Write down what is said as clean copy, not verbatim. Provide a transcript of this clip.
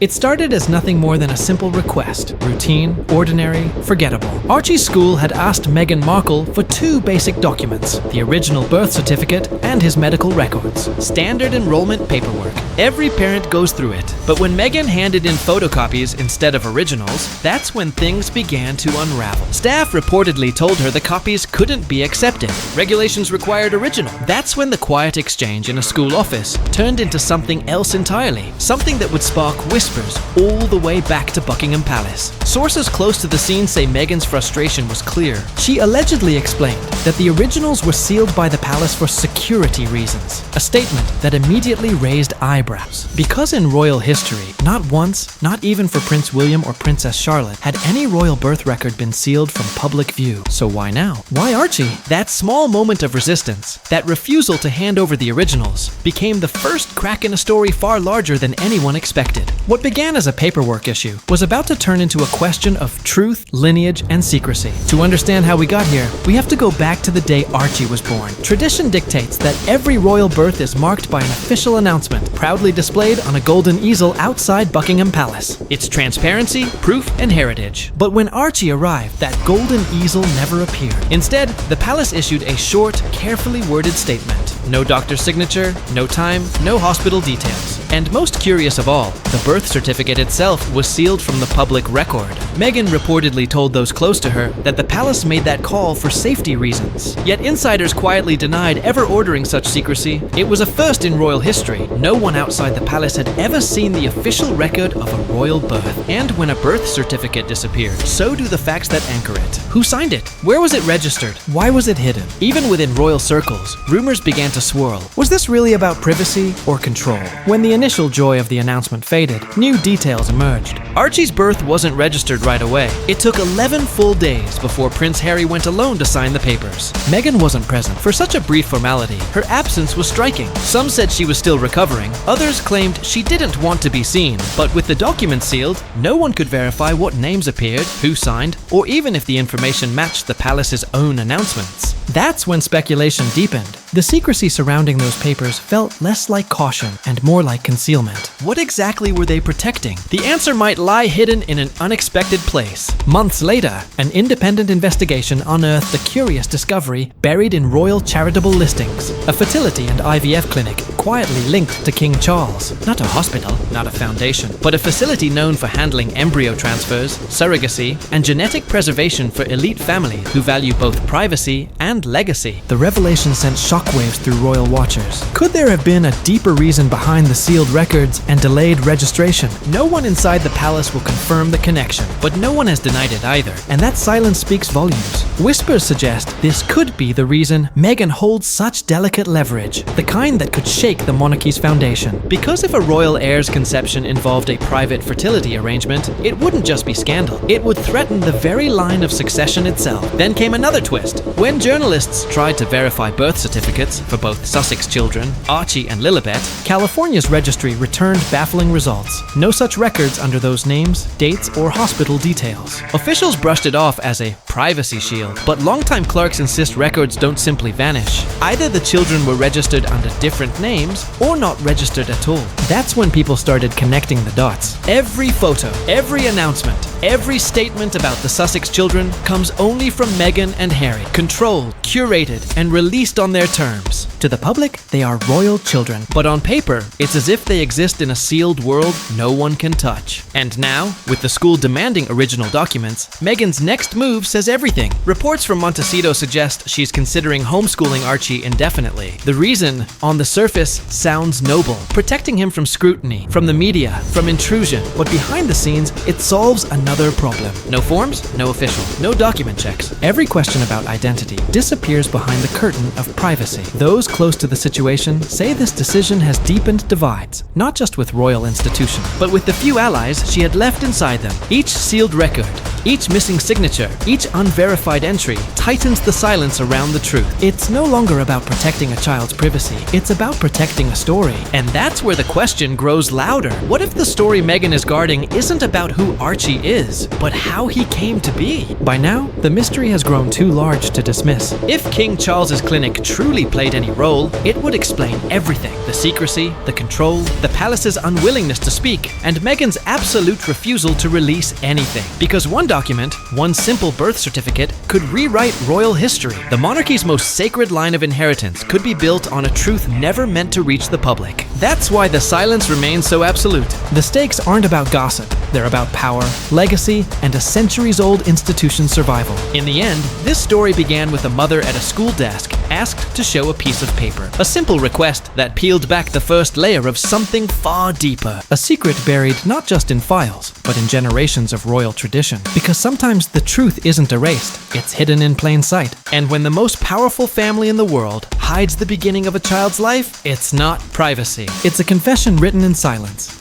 It started as nothing more than a simple request, routine, ordinary, forgettable. Archie's school had asked Meghan Markle for two basic documents, the original birth certificate and his medical records. Standard enrollment paperwork. Every parent goes through it. But when Meghan handed in photocopies instead of originals, that's when things began to unravel. Staff reportedly told her the copies couldn't be accepted. Regulations required original. That's when the quiet exchange in a school office turned into something else entirely, something that would spark whispers all the way back to Buckingham Palace. Sources close to the scene say Meghan's frustration was clear. She allegedly explained that the originals were sealed by the palace for security reasons, a statement that immediately raised eyebrows. Because in royal history, not once, not even for Prince William or Princess Charlotte, had any royal birth record been sealed from public view. So why now? Why Archie? That small moment of resistance, that refusal to hand over the originals, became the first crack in a story far larger than anyone expected. What began as a paperwork issue was about to turn into a question of truth, lineage, and secrecy. To understand how we got here, we have to go back to the day Archie was born. Tradition dictates that every royal birth is marked by an official announcement, proudly displayed on a golden easel outside Buckingham Palace. It's transparency, proof, and heritage. But when Archie arrived, that golden easel never appeared. Instead, the palace issued a short, carefully worded statement. No doctor's signature, no time, no hospital details. And most curious of all, the birth certificate itself was sealed from the public record. Meghan reportedly told those close to her that the palace made that call for safety reasons. Yet insiders quietly denied ever ordering such secrecy. It was a first in royal history. No one outside the palace had ever seen the official record of a royal birth. And when a birth certificate disappeared, so do the facts that anchor it. Who signed it? Where was it registered? Why was it hidden? Even within royal circles, rumors began to swirl. Was this really about privacy or control? When the initial joy of the announcement faded, new details emerged. Archie's birth wasn't registered right away. It took 11 full days before Prince Harry went alone to sign the papers. Meghan wasn't present. For such a brief formality, her absence was striking. Some said she was still recovering. Others claimed she didn't want to be seen. But with the documents sealed, no one could verify what names appeared, who signed, or even if the information matched the palace's own announcements. That's when speculation deepened. The secrecy surrounding those papers felt less like caution and more like concealment. What exactly were they protecting? The answer might lie hidden in an unexpected place. Months later, an independent investigation unearthed the curious discovery buried in royal charitable listings, a fertility and IVF clinic quietly linked to King Charles. Not a hospital, not a foundation, but a facility known for handling embryo transfers, surrogacy, and genetic preservation for elite families who value both privacy and legacy. The revelation sent shockwaves through royal watchers. Could there have been a deeper reason behind the sealed records and delayed registration? No one inside the palace will confirm the connection, but no one has denied it either, and that silence speaks volumes. Whispers suggest this could be the reason Meghan holds such delicate leverage, the kind that could shake the monarchy's foundation. Because if a royal heir's conception involved a private fertility arrangement, it wouldn't just be scandal, it would threaten the very line of succession itself. Then came another twist. When journalists tried to verify birth certificates for both Sussex children, Archie and Lilibet, California's registry returned baffling results. No such records under those names, dates, or hospital details. Officials brushed it off as a privacy shield, but longtime clerks insist records don't simply vanish. Either the children were registered under different names or not registered at all. That's when people started connecting the dots. Every photo, every announcement, every statement about the Sussex children comes only from Meghan and Harry, controlled, curated, and released on their terms. To the public, they are royal children, but on paper, it's as if they exist in a sealed world no one can touch. And now, with the school demanding original documents, Meghan's next move says everything. Reports from Montecito suggest she's considering homeschooling Archie indefinitely. The reason, on the surface, sounds noble, protecting him from scrutiny, from the media, from intrusion, but behind the scenes, it solves another problem. No forms, no official, no document checks. Every question about identity disappears behind the curtain of privacy. Those close to the situation say this decision has deepened divides, not just with royal institutions, but with the few allies she had left inside them. Each sealed record, Each missing signature, each unverified entry, tightens the silence around the truth. It's no longer about protecting a child's privacy, it's about protecting a story. And that's where the question grows louder. What if the story Meghan is guarding isn't about who Archie is, but how he came to be? By now, the mystery has grown too large to dismiss. If King Charles's clinic truly played any role, it would explain everything. The secrecy, the control, the palace's unwillingness to speak, and Meghan's absolute refusal to release anything. Because one document, one simple birth certificate, could rewrite royal history. The monarchy's most sacred line of inheritance could be built on a truth never meant to reach the public. That's why the silence remains so absolute. The stakes aren't about gossip. They're about power, legacy, and a centuries-old institution's survival. In the end, this story began with a mother at a school desk asked to show a piece of paper. A simple request that peeled back the first layer of something far deeper. A secret buried not just in files, but in generations of royal tradition. Because sometimes the truth isn't erased, it's hidden in plain sight. And when the most powerful family in the world hides the beginning of a child's life, it's not privacy. It's a confession written in silence.